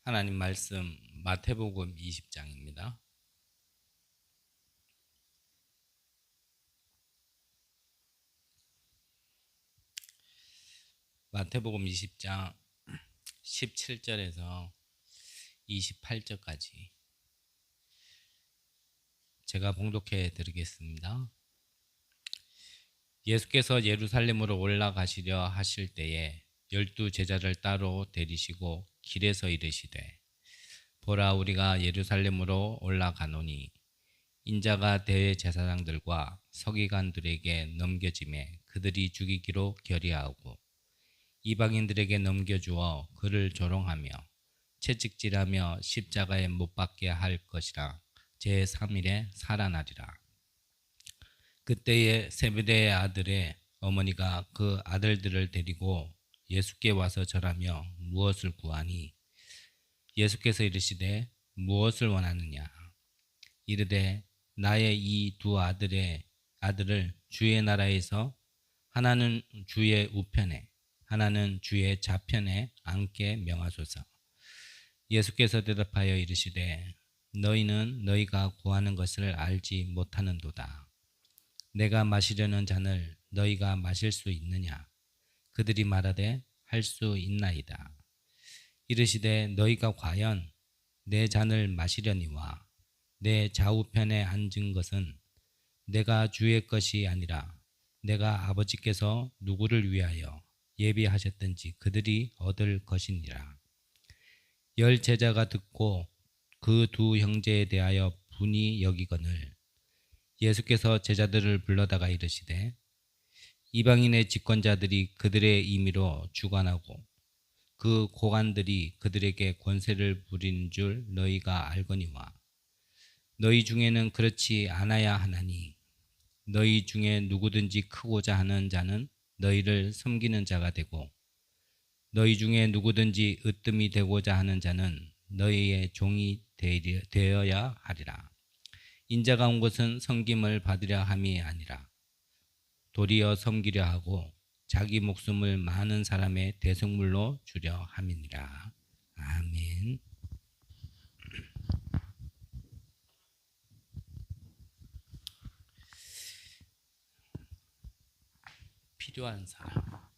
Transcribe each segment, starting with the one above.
하나님 말씀 마태복음 20장입니다. 마태복음 20장 17절에서 28절까지 제가 봉독해 드리겠습니다. 예수께서 예루살렘으로 올라가시려 하실 때에 12 제자를 따로 데리시고 길에서 이르시되 보라, 우리가 예루살렘으로 올라가노니 인자가 대제사장들과 서기관들에게 넘겨짐에 그들이 죽이기로 결의하고 이방인들에게 넘겨주어 그를 조롱하며 채찍질하며 십자가에 못 박게 할 것이라. 제3일에 살아나리라. 그때에 세베대의 아들의 어머니가 그 아들들을 데리고 예수께 와서 절하며 무엇을 구하니 예수께서 이르시되 무엇을 원하느냐. 이르되 나의 이 두 아들을 주의 나라에서 하나는 주의 우편에 하나는 주의 좌편에 앉게 명하소서. 예수께서 대답하여 이르시되 너희는 너희가 구하는 것을 알지 못하는도다. 내가 마시려는 잔을 너희가 마실 수 있느냐. 그들이 말하되 할 수 있나이다. 이르시되 너희가 과연 내 잔을 마시려니와 내 좌우편에 앉은 것은 내가 주의 것이 아니라 내가 아버지께서 누구를 위하여 예비하셨든지 그들이 얻을 것이니라. 10 제자가 듣고 그 두 형제에 대하여 분이 여기거늘 예수께서 제자들을 불러다가 이르시되 이방인의 집권자들이 그들의 임의로 주관하고 그 고관들이 그들에게 권세를 부리는 줄 너희가 알거니와 너희 중에는 그렇지 않아야 하나니 너희 중에 누구든지 크고자 하는 자는 너희를 섬기는 자가 되고 너희 중에 누구든지 으뜸이 되고자 하는 자는 너희의 종이 되어야 하리라. 인자가 온 것은 섬김을 받으려 함이 아니라 도리어 섬기려 하고 자기 목숨을 많은 사람의 대속물로 주려 함이니라. 아멘. 필요한 사람.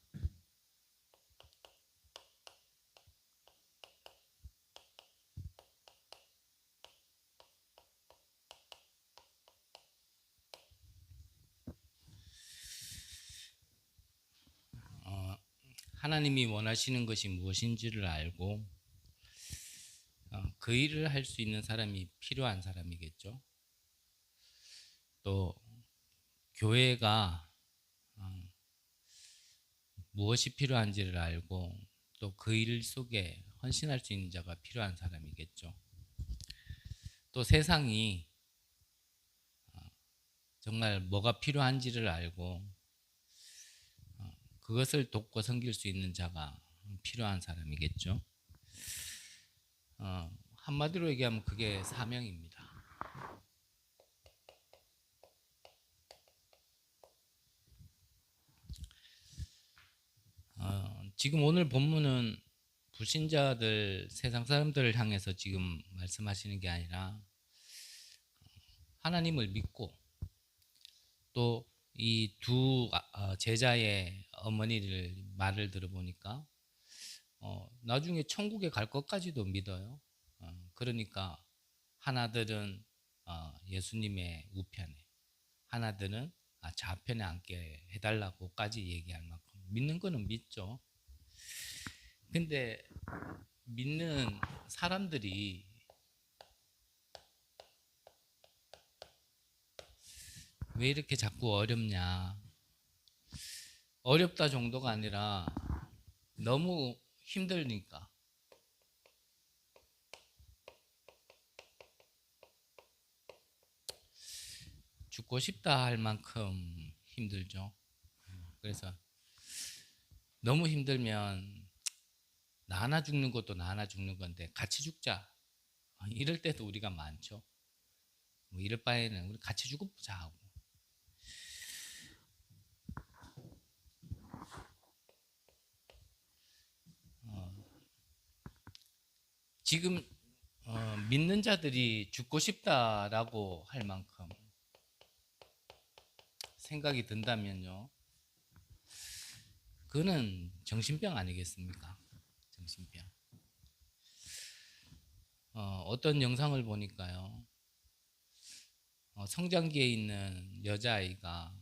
하나님이 원하시는 것이 무엇인지를 알고 그 일을 할 수 있는 사람이 필요한 사람이겠죠. 또 교회가 무엇이 필요한지를 알고 또 그 일 속에 헌신할 수 있는 자가 필요한 사람이겠죠. 또 세상이 정말 뭐가 필요한지를 알고 그것을 돕고 섬길 수 있는 자가 필요한 사람이겠죠. 한마디로 얘기하면 그게 사명입니다. 지금 오늘 본문은 불신자들, 세상 사람들을 향해서 지금 말씀하시는 게 아니라 하나님을 믿고 또 이 두 제자의 어머니를 말을 들어보니까 나중에 천국에 갈 것까지도 믿어요. 그러니까 하나들은 예수님의 우편에, 하나들은 좌편에 앉게 해달라고까지 얘기할 만큼 믿는 거는 믿죠. 근데 믿는 사람들이 왜 이렇게 자꾸 어렵냐. 어렵다 정도가 아니라 너무 힘드니까. 죽고 싶다 할 만큼 힘들죠. 그래서 너무 힘들면 나 하나 죽는 것도 나 하나 죽는 건데 같이 죽자. 이럴 때도 우리가 많죠. 뭐 이럴 바에는 우리 같이 죽어보자 하고. 지금 믿는 자들이 죽고 싶다라고 할 만큼 생각이 든다면요, 그거는 정신병 아니겠습니까? 정신병. 어떤 영상을 보니까요, 성장기에 있는 여자아이가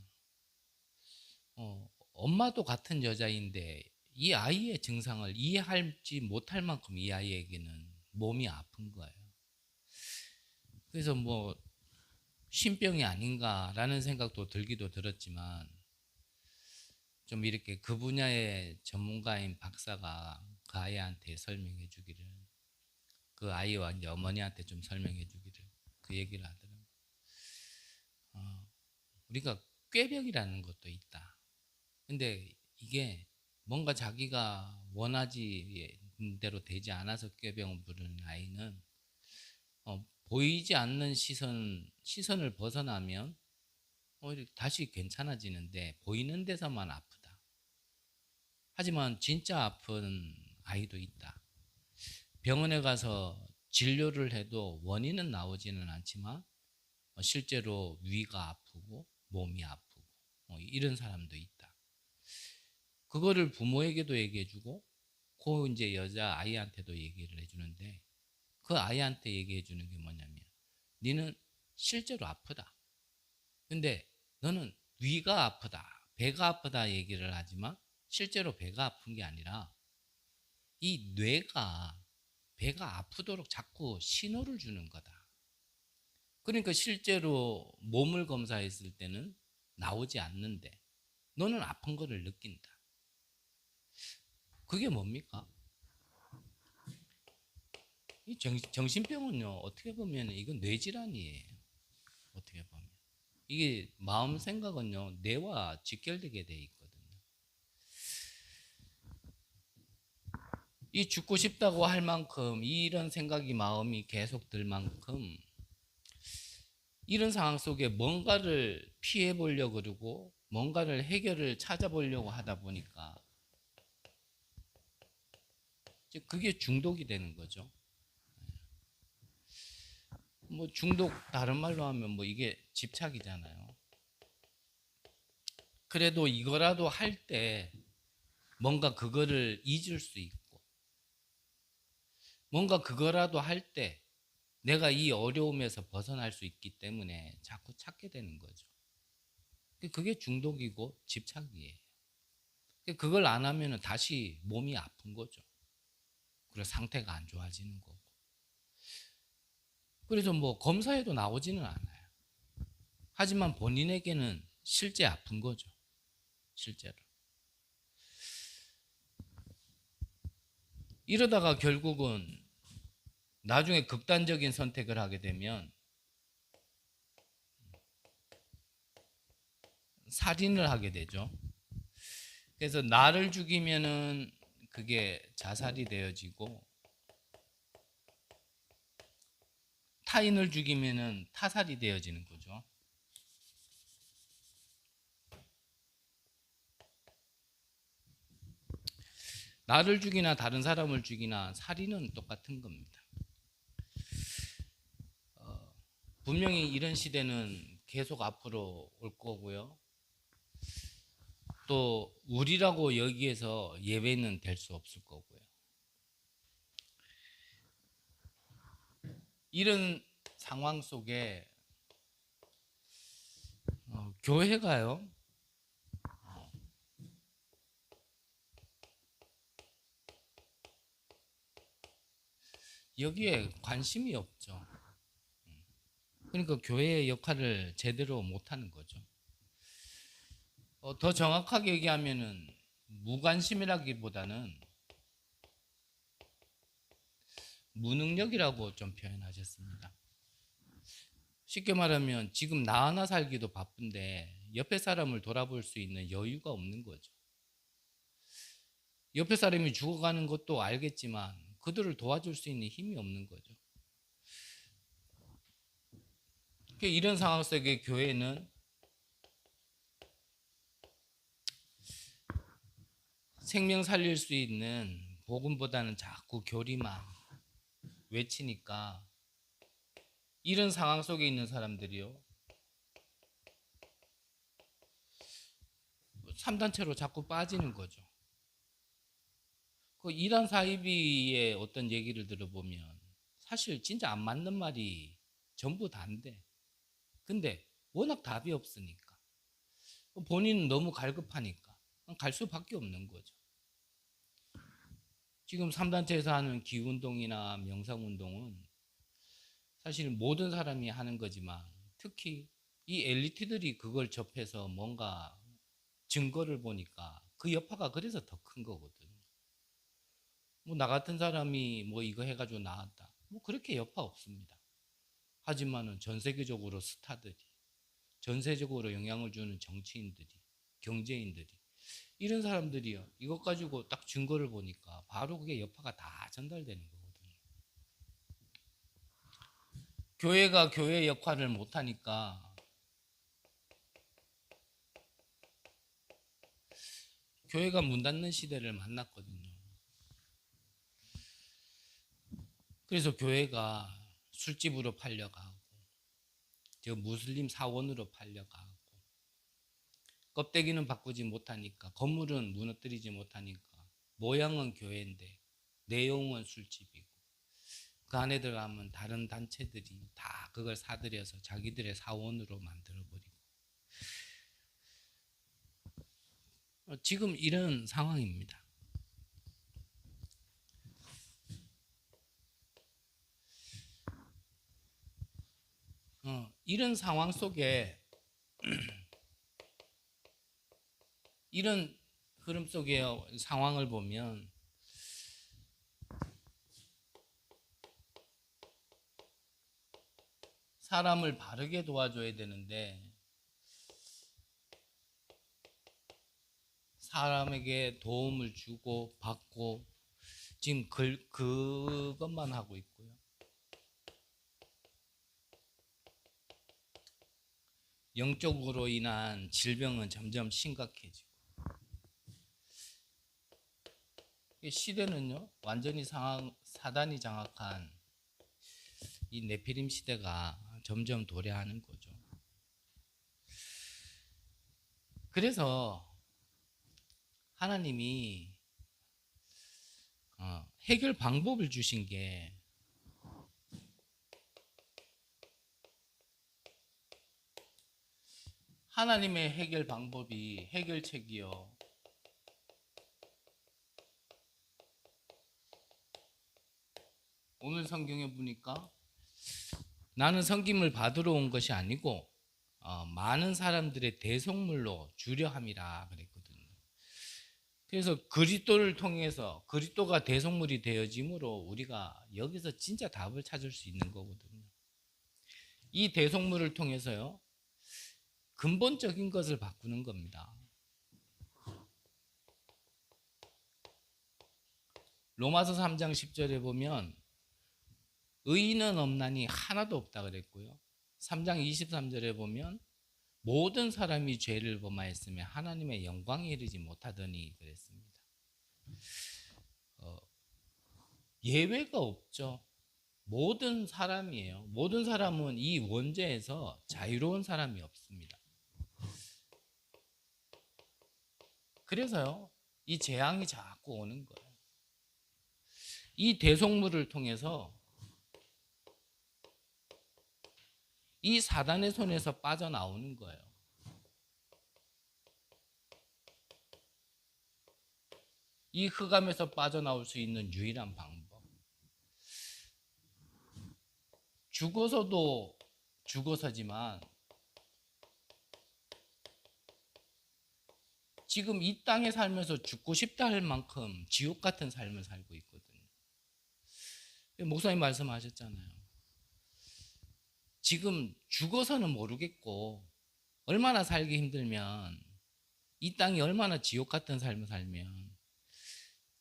엄마도 같은 여자인데 이 아이의 증상을 이해하지 못할 만큼 이 아이에게는 몸이 아픈 거예요. 그래서 뭐 신병이 아닌가라는 생각도 들기도 들었지만, 좀 이렇게 그 분야의 전문가인 박사가 그 아이한테 설명해 주기를, 그 아이와 이제 어머니한테 좀 설명해 주기를 그 얘기를 하더라고요. 우리가 꾀병이라는 것도 있다. 근데 이게 뭔가 자기가 원하지 대로 되지 않아서 꾀병을 부르는 아이는 보이지 않는 시선을 벗어나면 다시 괜찮아지는데 보이는 데서만 아프다. 하지만 진짜 아픈 아이도 있다. 병원에 가서 진료를 해도 원인은 나오지는 않지만 실제로 위가 아프고 몸이 아프고 이런 사람도 있다. 그거를 부모에게도 얘기해주고 그 이제 여자 아이한테도 얘기를 해주는데, 그 아이한테 얘기해주는 게 뭐냐면, 니는 실제로 아프다. 근데 너는 위가 아프다, 배가 아프다 얘기를 하지만 실제로 배가 아픈 게 아니라 이 뇌가 배가 아프도록 자꾸 신호를 주는 거다. 그러니까 실제로 몸을 검사했을 때는 나오지 않는데 너는 아픈 거를 느낀다. 그게 뭡니까? 이 정신병은요, 어떻게 보면 이건 뇌질환이에요. 어떻게 보면 이게 마음 생각은요, 뇌와 직결되게 돼 있거든요. 이 죽고 싶다고 할 만큼, 이런 생각이 마음이 계속 들 만큼 이런 상황 속에 뭔가를 피해 보려고 그러고 뭔가를 해결을 찾아보려고 하다 보니까 이제 그게 중독이 되는 거죠. 뭐 중독, 다른 말로 하면 뭐 이게 집착이잖아요. 그래도 이거라도 할 때 뭔가 그거를 잊을 수 있고, 뭔가 그거라도 할 때 내가 이 어려움에서 벗어날 수 있기 때문에 자꾸 찾게 되는 거죠. 그게 중독이고 집착이에요. 그걸 안 하면 다시 몸이 아픈 거죠. 그리고 상태가 안 좋아지는 거고. 그래서 뭐 검사에도 나오지는 않아요. 하지만 본인에게는 실제 아픈 거죠. 실제로. 이러다가 결국은 나중에 극단적인 선택을 하게 되면 살인을 하게 되죠. 그래서 나를 죽이면은 그게 자살이 되어지고, 타인을 죽이면은 타살이 되어지는 거죠. 나를 죽이나 다른 사람을 죽이나 살인은 똑같은 겁니다. 분명히 이런 시대는 계속 앞으로 올 거고요. 또 우리라고 여기에서 예외는 될 수 없을 거고요. 이런 상황 속에 교회가요, 여기에 관심이 없죠. 그러니까 교회의 역할을 제대로 못하는 거죠. 더 정확하게 얘기하면은 무관심이라기보다는 무능력이라고 좀 표현하셨습니다. 쉽게 말하면 지금 나 하나 살기도 바쁜데 옆에 사람을 돌아볼 수 있는 여유가 없는 거죠. 옆에 사람이 죽어가는 것도 알겠지만 그들을 도와줄 수 있는 힘이 없는 거죠. 이런 상황 속에 교회는 생명 살릴 수 있는 복음보다는 자꾸 교리만, 외치니까 이런 상황 속에 있는 사람들이요 3단체로 자꾸 빠지는 거죠. 그 이단 사이비의 어떤 얘기를 들어보면 사실 진짜 안 맞는 말이 전부 다인데 근데 워낙 답이 없으니까 본인은 너무 갈급하니까 갈 수밖에 없는 거죠. 지금 3단체에서 하는 기운동이나 명상운동은 사실 모든 사람이 하는 거지만 특히 이 엘리트들이 그걸 접해서 뭔가 증거를 보니까 그 여파가 그래서 더 큰 거거든요. 뭐 나 같은 사람이 뭐 이거 해가지고 나왔다. 뭐 그렇게 여파 없습니다. 하지만은 전 세계적으로 스타들이, 전 세계적으로 영향을 주는 정치인들이, 경제인들이 이런 사람들이요. 이것 가지고 딱 증거를 보니까 바로 그게 여파가 다 전달되는 거거든요. 교회가 교회 역할을 못하니까 교회가 문 닫는 시대를 만났거든요. 그래서 교회가 술집으로 팔려가고 저 무슬림 사원으로 팔려가고 껍데기는 바꾸지 못하니까 건물은 무너뜨리지 못하니까 모양은 교회인데 내용은 술집이고 그 안에 들어가면 다른 단체들이 다 그걸 사들여서 자기들의 사원으로 만들어버리고 지금 이런 상황입니다. 이런 상황 속에 이런 흐름 속의 상황을 보면 사람을 바르게 도와줘야 되는데 사람에게 도움을 주고 받고 지금 그것만 하고 있고요. 영적으로 인한 질병은 점점 심각해지고 시대는요 완전히 사단이 장악한 이 네피림 시대가 점점 도래하는 거죠. 그래서 하나님이 해결 방법을 주신 게 하나님의 해결 방법이 해결책이요 오늘 성경에 보니까 나는 섬김을 받으러 온 것이 아니고 많은 사람들의 대속물로 주려 함이라 그랬거든요. 그래서 그리스도를 통해서 그리스도가 대속물이 되어짐으로 우리가 여기서 진짜 답을 찾을 수 있는 거거든요. 이 대속물을 통해서요 근본적인 것을 바꾸는 겁니다. 로마서 3장 10절에 보면 의인은 없나니 하나도 없다 그랬고요. 3장 23절에 보면 모든 사람이 죄를 범하였으며 하나님의 영광에 이르지 못하더니 그랬습니다. 예외가 없죠. 모든 사람이에요. 모든 사람은 이 원죄에서 자유로운 사람이 없습니다. 그래서요, 이 재앙이 자꾸 오는 거예요. 이 대속물을 통해서 이 사단의 손에서 빠져나오는 거예요. 이 흑암에서 빠져나올 수 있는 유일한 방법. 죽어서도 죽어서지만 지금 이 땅에 살면서 죽고 싶다 할 만큼 지옥 같은 삶을 살고 있거든요. 목사님 말씀하셨잖아요. 지금 죽어서는 모르겠고 얼마나 살기 힘들면 이 땅이 얼마나 지옥 같은 삶을 살면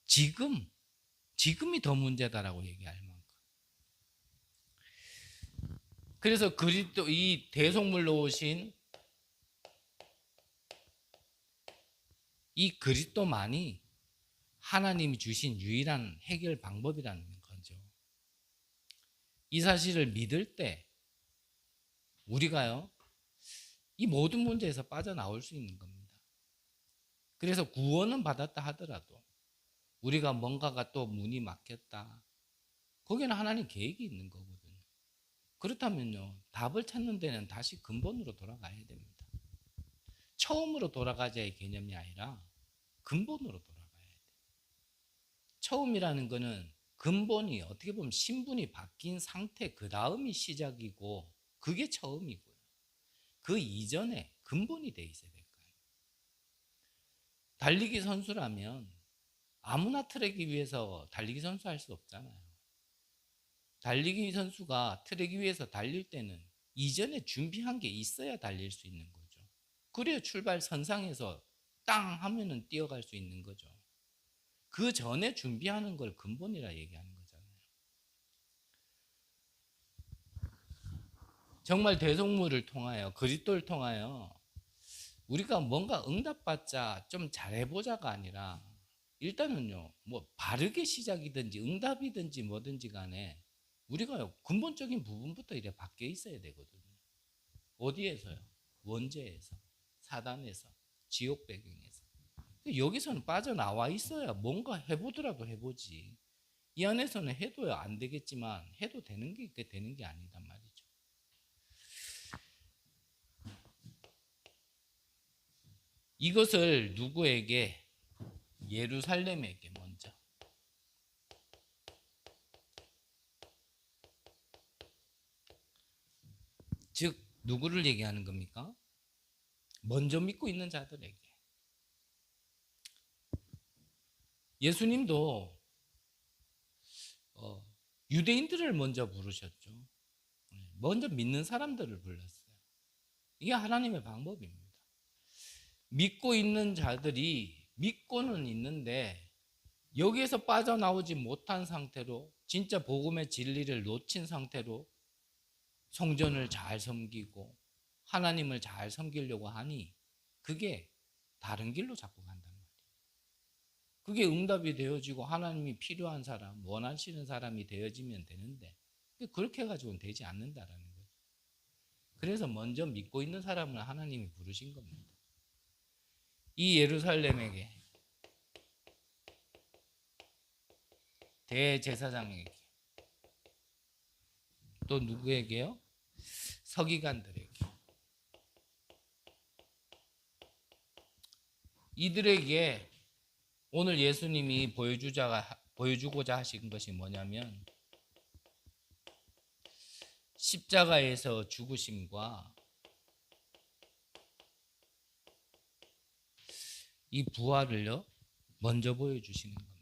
지금이 더 문제다라고 얘기할 만큼. 그래서 그리스도 이 대속물로 오신 이 그리스도만이 하나님이 주신 유일한 해결 방법이라는 거죠. 이 사실을 믿을 때 우리가요, 이 모든 문제에서 빠져나올 수 있는 겁니다. 그래서 구원은 받았다 하더라도 우리가 뭔가가 또 문이 막혔다, 거기는 하나님 계획이 있는 거거든요. 그렇다면요, 답을 찾는 데는 다시 근본으로 돌아가야 됩니다. 처음으로 돌아가자의 개념이 아니라 근본으로 돌아가야 돼요. 처음이라는 거는 근본이 어떻게 보면 신분이 바뀐 상태, 그 다음이 시작이고 그게 처음이고요. 그 이전에 근본이 돼 있어야 될 거예요. 달리기 선수라면 아무나 트랙 위에서 달리기 선수 할 수 없잖아요. 달리기 선수가 트랙 위에서 달릴 때는 이전에 준비한 게 있어야 달릴 수 있는 거죠. 그래야 출발 선상에서 땅 하면은 뛰어갈 수 있는 거죠. 그 전에 준비하는 걸 근본이라 얘기하는 거잖아요. 정말 대속물을 통하여, 그리스도를 통하여 우리가 뭔가 응답받자 좀 잘해보자가 아니라 일단은요, 뭐 바르게 시작이든지 응답이든지 뭐든지 간에 우리가 근본적인 부분부터 이래 바뀌어 있어야 되거든요. 어디에서요? 원죄에서, 사단에서, 지옥 배경에서. 여기서는 빠져나와 있어야 뭔가 해보더라도 해보지. 이 안에서는 해도 안 되겠지만 해도 되는 게 있게 되는 게 아니단 말이죠. 이것을 누구에게? 예루살렘에게 먼저. 즉 누구를 얘기하는 겁니까? 먼저 믿고 있는 자들에게. 예수님도 유대인들을 먼저 부르셨죠. 먼저 믿는 사람들을 불렀어요. 이게 하나님의 방법입니다. 믿고 있는 자들이 믿고는 있는데 여기에서 빠져나오지 못한 상태로, 진짜 복음의 진리를 놓친 상태로 성전을 잘 섬기고 하나님을 잘 섬기려고 하니 그게 다른 길로 자꾸 간단 말이에요. 그게 응답이 되어지고 하나님이 필요한 사람, 원하시는 사람이 되어지면 되는데 그렇게 해가지고는 되지 않는다라는 거죠. 그래서 먼저 믿고 있는 사람을 하나님이 부르신 겁니다. 이 예루살렘에게, 대제사장에게, 또 누구에게요? 서기관들에게. 이들에게 오늘 예수님이 보여주고자 하신 것이 뭐냐면 십자가에서 죽으심과 이 부활을요 먼저 보여주시는 겁니다.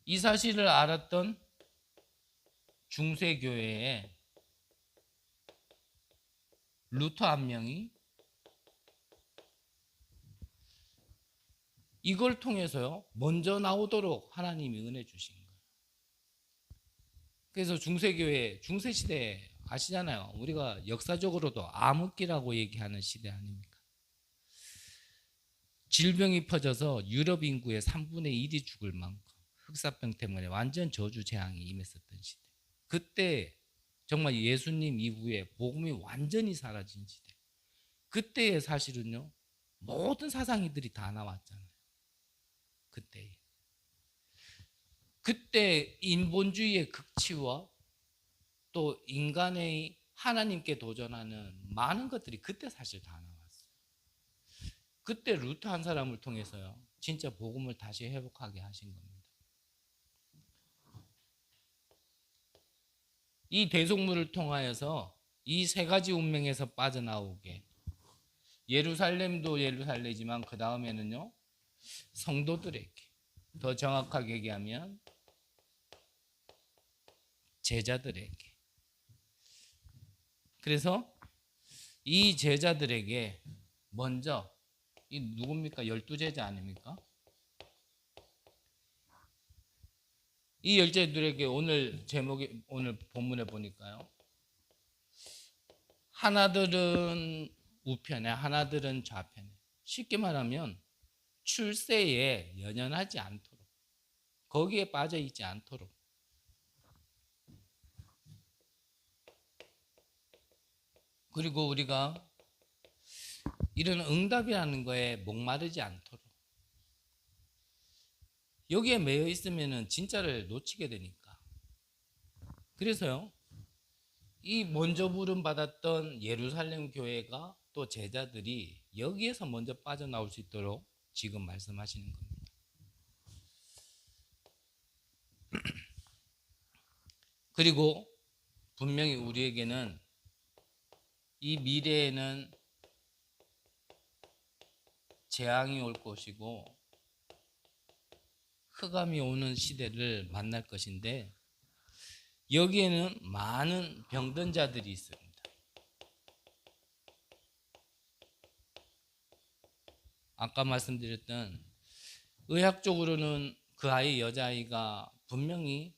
이 사실을 알았던 중세교회에 루터 한 명이 이걸 통해서요 먼저 나오도록 하나님이 은혜 주신 거예요. 그래서 중세교회, 중세시대 아시잖아요. 우리가 역사적으로도 암흑기라고 얘기하는 시대 아닙니까? 질병이 퍼져서 유럽 인구의 3분의 1이 죽을 만큼 흑사병 때문에 완전 저주 재앙이 임했었던 시대. 그때 정말 예수님 이후에 복음이 완전히 사라진 시대. 그때의 사실은요 모든 사상이들이 다 나왔잖아요. 그때 인본주의의 극치와 또 인간의 하나님께 도전하는 많은 것들이 그때 사실 다 나왔어요. 그때 루터 한 사람을 통해서요 진짜 복음을 다시 회복하게 하신 겁니다. 이 대속물을 통하여서 이 세 가지 운명에서 빠져나오게, 예루살렘도 예루살렘이지만 그 다음에는요 성도들에게, 더 정확하게 얘기하면 제자들에게. 그래서 이 제자들에게 먼저, 이 누굽니까? 12제자 아닙니까? 이 열제들에게 오늘 제목이, 오늘 본문에 보니까요 하나들은 우편에 하나들은 좌편에, 쉽게 말하면 출세에 연연하지 않도록, 거기에 빠져 있지 않도록 그리고 우리가 이런 응답이라는 거에 목마르지 않도록 여기에 매여 있으면은 진짜를 놓치게 되니까. 그래서요, 이 먼저 부름 받았던 예루살렘 교회가 또 제자들이 여기에서 먼저 빠져나올 수 있도록 지금 말씀하시는 겁니다. 그리고 분명히 우리에게는 이 미래에는 재앙이 올 것이고 흑암이 오는 시대를 만날 것인데 여기에는 많은 병든 자들이 있습니다. 아까 말씀드렸던 의학적으로는 그 아이 여자아이가 분명히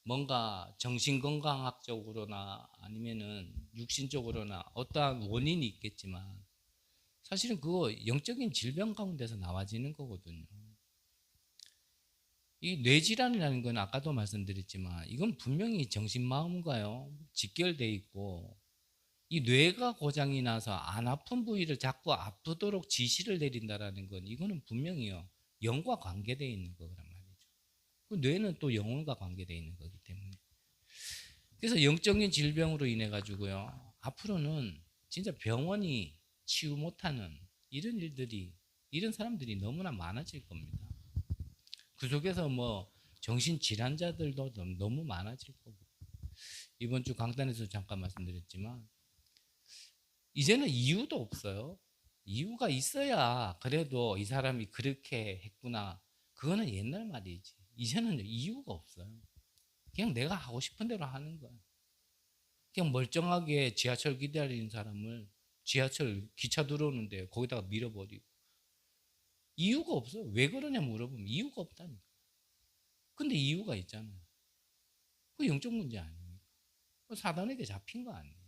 뭔가 정신건강학적으로나 아니면은 육신적으로나 어떠한 원인이 있겠지만 사실은 그거 영적인 질병 가운데서 나와지는 거거든요. 이 뇌질환이라는 건 아까도 말씀드렸지만 이건 분명히 정신마음과요 직결돼 있고 이 뇌가 고장이 나서 안 아픈 부위를 자꾸 아프도록 지시를 내린다라는 건 이거는 분명히요 영과 관계되어 있는 거란 말이죠. 그 뇌는 또 영혼과 관계되어 있는 거기 때문에 그래서 영적인 질병으로 인해 가지고요 앞으로는 진짜 병원이 치유 못하는 이런 일들이 이런 사람들이 너무나 많아질 겁니다. 그 속에서 뭐 정신질환자들도 너무 많아질 거고 이번 주 강단에서 잠깐 말씀드렸지만 이제는 이유도 없어요. 이유가 있어야 그래도 이 사람이 그렇게 했구나 그거는 옛날 말이지 이제는 이유가 없어요. 그냥 내가 하고 싶은 대로 하는 거야. 그냥 멀쩡하게 지하철 기다리는 사람을 지하철 기차 들어오는데 거기다가 밀어버리고 이유가 없어요. 왜 그러냐 물어보면 이유가 없다니까. 근데 이유가 있잖아요. 그 영적 문제 아닙니까? 사단에게 잡힌 거 아니에요.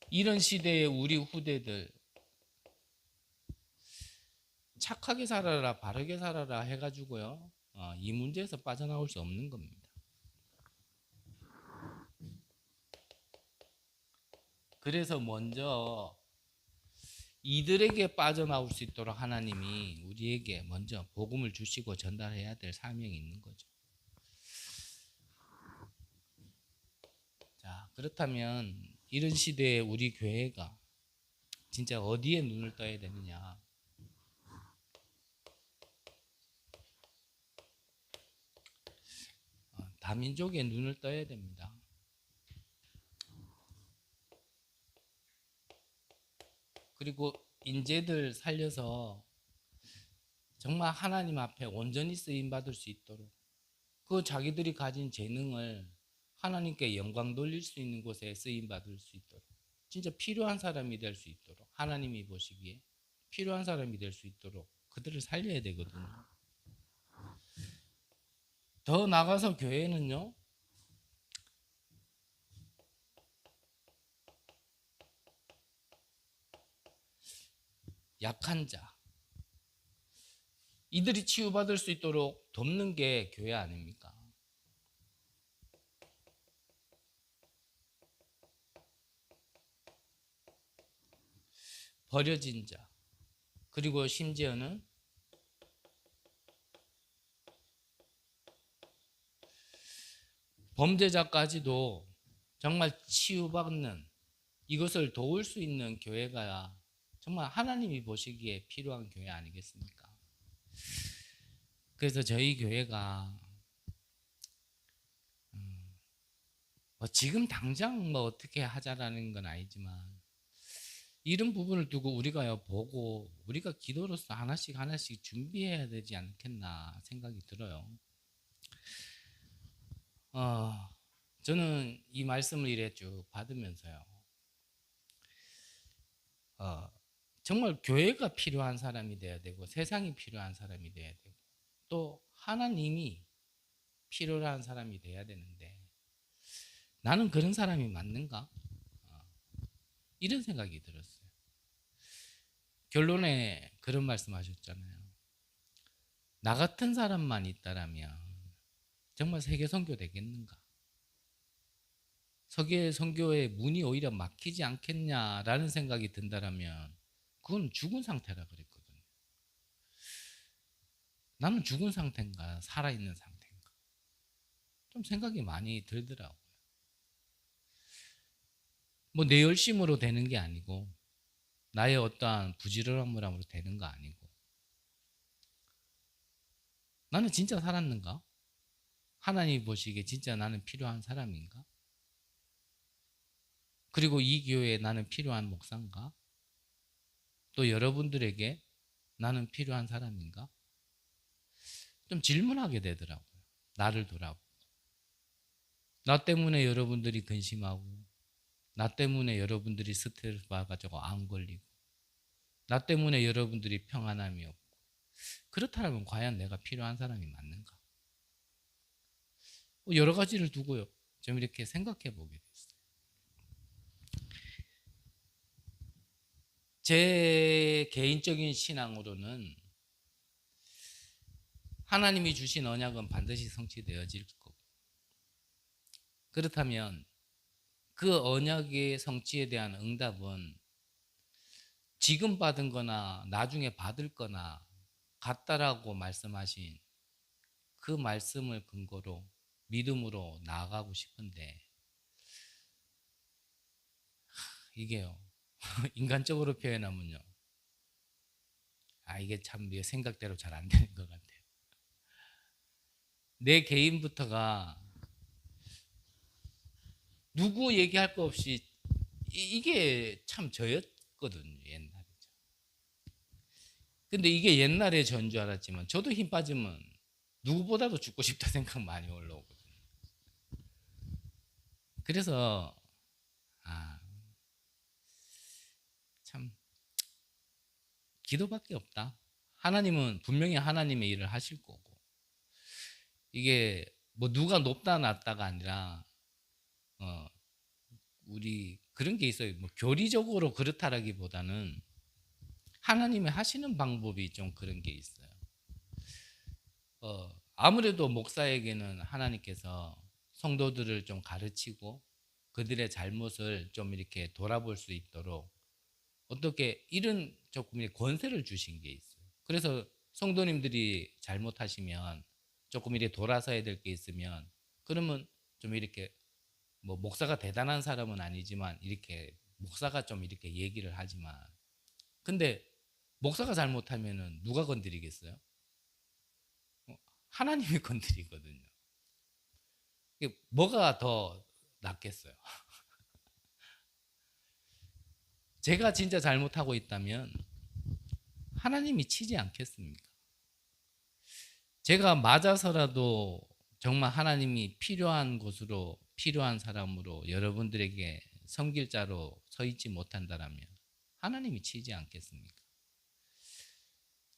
이런 시대에 우리 후대들 착하게 살아라 바르게 살아라 해가지고요 이 문제에서 빠져나올 수 없는 겁니다. 그래서 먼저 이들에게 빠져나올 수 있도록 하나님이 우리에게 먼저 복음을 주시고 전달해야 될 사명이 있는 거죠. 자, 그렇다면 이런 시대에 우리 교회가 진짜 어디에 눈을 떠야 되느냐? 다민족에 눈을 떠야 됩니다. 그리고 인재들 살려서 정말 하나님 앞에 온전히 쓰임 받을 수 있도록 그 자기들이 가진 재능을 하나님께 영광 돌릴 수 있는 곳에 쓰임 받을 수 있도록 진짜 필요한 사람이 될 수 있도록 하나님이 보시기에 필요한 사람이 될 수 있도록 그들을 살려야 되거든요. 더 나가서 교회는요 약한 자 이들이 치유받을 수 있도록 돕는 게 교회 아닙니까? 버려진 자 그리고 심지어는 범죄자까지도 정말 치유받는 이것을 도울 수 있는 교회가 정말 하나님이 보시기에 필요한 교회 아니겠습니까? 그래서 저희 교회가 뭐 지금 당장 뭐 어떻게 하자라는 건 아니지만 이런 부분을 두고 우리가 보고 우리가 기도로서 하나씩 하나씩 준비해야 되지 않겠나 생각이 들어요. 저는 이 말씀을 이래 쭉 받으면서요. 정말 교회가 필요한 사람이 돼야 되고 세상이 필요한 사람이 돼야 되고 또 하나님이 필요한 사람이 돼야 되는데 나는 그런 사람이 맞는가? 이런 생각이 들었어요. 결론에 그런 말씀하셨잖아요. 나 같은 사람만 있다라면 정말 세계 선교 되겠는가? 서계 선교의 문이 오히려 막히지 않겠냐라는 생각이 든다라면 그건 죽은 상태라 그랬거든요. 나는 죽은 상태인가 살아있는 상태인가 좀 생각이 많이 들더라고요. 뭐 내 열심으로 되는 게 아니고 나의 어떠한 부지런함으로 되는 거 아니고 나는 진짜 살았는가? 하나님이 보시기에 진짜 나는 필요한 사람인가? 그리고 이 교회에 나는 필요한 목사인가? 또 여러분들에게 나는 필요한 사람인가? 좀 질문하게 되더라고요. 나를 돌아보고. 나 때문에 여러분들이 근심하고 나 때문에 여러분들이 스트레스 받아가지고 안 걸리고 나 때문에 여러분들이 평안함이 없고 그렇다면 과연 내가 필요한 사람이 맞는가? 여러 가지를 두고요. 좀 이렇게 생각해 보게 됐어요. 제 개인적인 신앙으로는 하나님이 주신 언약은 반드시 성취되어질 거고 그렇다면 그 언약의 성취에 대한 응답은 지금 받은 거나 나중에 받을 거나 같다라고 말씀하신 그 말씀을 근거로 믿음으로 나아가고 싶은데 이게요. 인간적으로 표현하면요. 이게 참 생각대로 잘 안 되는 것 같아요. 내 개인부터가 누구 얘기할 거 없이 이게 참 저였거든요. 옛날에. 근데 이게 옛날에 전 줄 알았지만 저도 힘 빠지면 누구보다도 죽고 싶다 생각 많이 올라오거든요. 그래서 참 기도밖에 없다. 하나님은 분명히 하나님의 일을 하실 거고 이게 뭐 누가 높다 낮다가 아니라 우리 그런 게 있어요. 뭐 교리적으로 그렇다라기보다는 하나님이 하시는 방법이 좀 그런 게 있어요. 아무래도 목사에게는 하나님께서 성도들을 좀 가르치고 그들의 잘못을 좀 이렇게 돌아볼 수 있도록 어떻게 이런 조금의 권세를 주신 게 있어요. 그래서 성도님들이 잘못하시면 조금 이렇게 돌아서야 될 게 있으면 그러면 좀 이렇게 뭐 목사가 대단한 사람은 아니지만 이렇게 목사가 좀 이렇게 얘기를 하지만 근데 목사가 잘못하면은 누가 건드리겠어요? 하나님이 건드리거든요. 뭐가 더 낫겠어요? 제가 진짜 잘못하고 있다면 하나님이 치지 않겠습니까? 제가 맞아서라도 정말 하나님이 필요한 곳으로 필요한 사람으로 여러분들에게 섬길 자로 서 있지 못한다면 하나님이 치지 않겠습니까?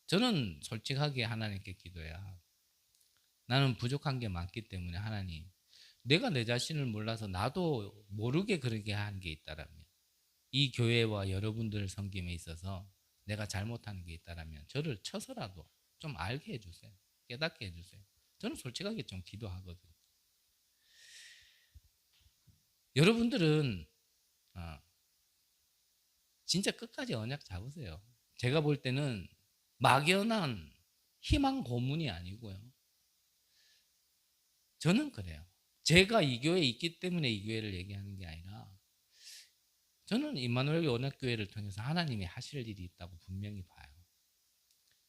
저는 솔직하게 하나님께 기도해야 나는 부족한 게 많기 때문에 하나님 내가 내 자신을 몰라서 나도 모르게 그러게 한 게 있다라면 이 교회와 여러분들을 섬김에 있어서 내가 잘못한 게 있다라면 저를 쳐서라도 좀 알게 해주세요. 깨닫게 해주세요. 저는 솔직하게 좀 기도하거든요. 여러분들은 진짜 끝까지 언약 잡으세요. 제가 볼 때는 막연한 희망 고문이 아니고요. 저는 그래요. 제가 이 교회에 있기 때문에 이 교회를 얘기하는 게 아니라 저는 임마누엘 언약교회를 통해서 하나님이 하실 일이 있다고 분명히 봐요.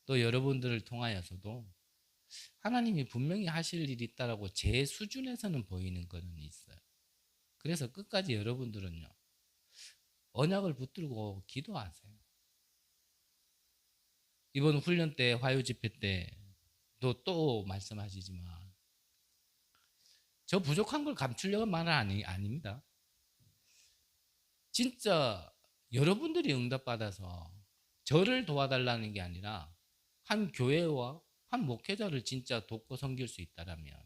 또 여러분들을 통하여서도 하나님이 분명히 하실 일이 있다라고 제 수준에서는 보이는 거는 있어요. 그래서 끝까지 여러분들은요. 언약을 붙들고 기도하세요. 이번 훈련 때 화요 집회 때도 또 말씀하시지만 저 부족한 걸 감추려는 말은 아닙니다. 진짜 여러분들이 응답받아서 저를 도와달라는 게 아니라 한 교회와 한 목회자를 진짜 돕고 섬길 수 있다라면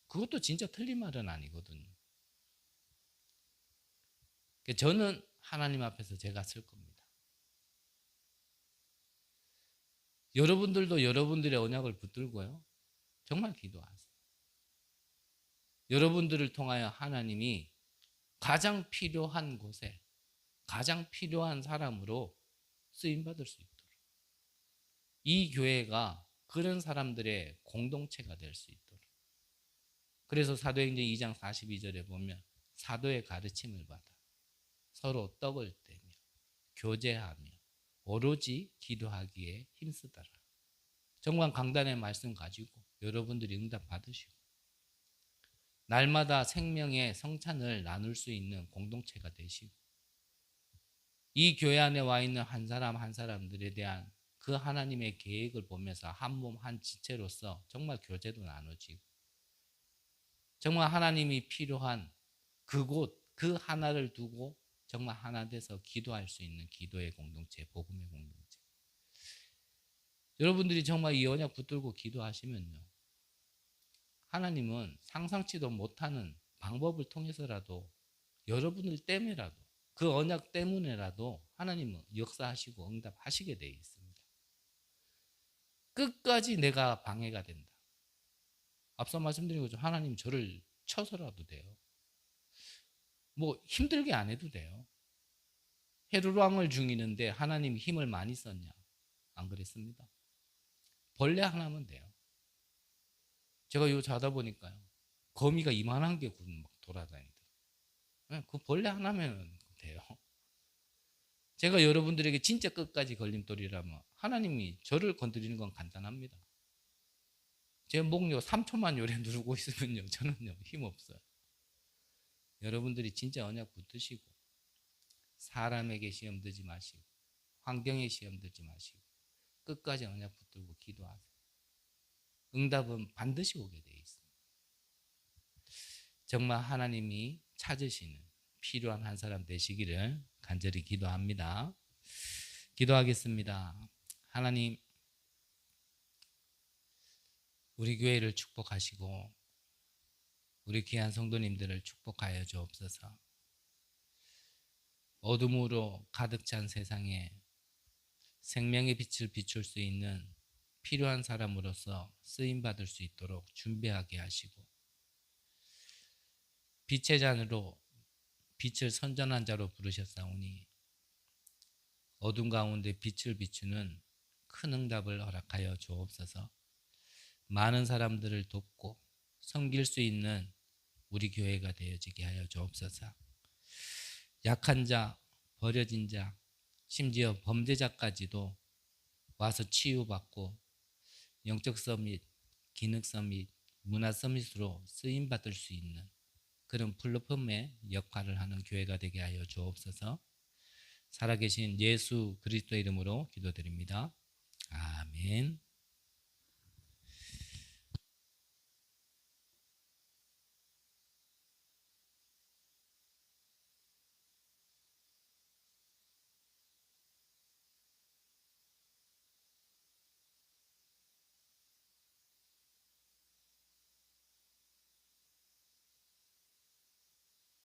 그것도 진짜 틀린 말은 아니거든요. 저는 하나님 앞에서 제가 쓸 겁니다. 여러분들도 여러분들의 언약을 붙들고요. 정말 기도하세요. 여러분들을 통하여 하나님이 가장 필요한 곳에 가장 필요한 사람으로 쓰임받을 수 있도록 이 교회가 그런 사람들의 공동체가 될 수 있도록. 그래서 사도행전 2장 42절에 보면 사도의 가르침을 받아 서로 떡을 떼며 교제하며 오로지 기도하기에 힘쓰더라. 정말 강단의 말씀 가지고 여러분들이 응답 받으시고 날마다 생명의 성찬을 나눌 수 있는 공동체가 되시고 이 교회 안에 와 있는 한 사람 한 사람들에 대한 그 하나님의 계획을 보면서 한 몸 한 지체로서 정말 교제도 나눠지고 정말 하나님이 필요한 그곳 그 하나를 두고 정말 하나 돼서 기도할 수 있는 기도의 공동체, 복음의 공동체. 여러분들이 정말 이 언약 붙들고 기도하시면요, 하나님은 상상치도 못하는 방법을 통해서라도 여러분들 때문에라도 그 언약 때문에라도 하나님은 역사하시고 응답하시게 되어 있습니다. 끝까지 내가 방해가 된다. 앞서 말씀드린 것처럼 하나님 저를 쳐서라도 돼요. 뭐 힘들게 안 해도 돼요. 헤롯 왕을 죽이는데 하나님이 힘을 많이 썼냐? 안 그랬습니다. 벌레 하나면 돼요. 제가 이거 자다 보니까요, 거미가 이만한 게 막 돌아다니더라고요. 그 벌레 하나면 돼요. 제가 여러분들에게 진짜 끝까지 걸림돌이라면 하나님이 저를 건드리는 건 간단합니다. 제 목요 3초만 요래 누르고 있으면요, 저는요 힘없어요. 여러분들이 진짜 언약 붙드시고 사람에게 시험 들지 마시고 환경에 시험 들지 마시고 끝까지 언약 붙들고 기도하세요. 응답은 반드시 오게 되어 있습니다. 정말 하나님이 찾으시는 필요한 한 사람 되시기를 간절히 기도합니다. 기도하겠습니다. 하나님, 우리 교회를 축복하시고 우리 귀한 성도님들을 축복하여 주옵소서. 어둠으로 가득 찬 세상에 생명의 빛을 비출 수 있는 필요한 사람으로서 쓰임받을 수 있도록 준비하게 하시고 빛의 잔으로 빛을 선전한 자로 부르셨사오니 어둠 가운데 빛을 비추는 큰 응답을 허락하여 주옵소서. 많은 사람들을 돕고 섬길 수 있는 우리 교회가 되어지게 하여 주옵소서. 약한 자, 버려진 자, 심지어 범죄자까지도 와서 치유받고 영적 서밋, 기능 서밋, 문화 서밋으로 쓰임받을 수 있는 그런 플랫폼의 역할을 하는 교회가 되게 하여 주옵소서. 살아계신 예수 그리스도의 이름으로 기도드립니다. 아멘.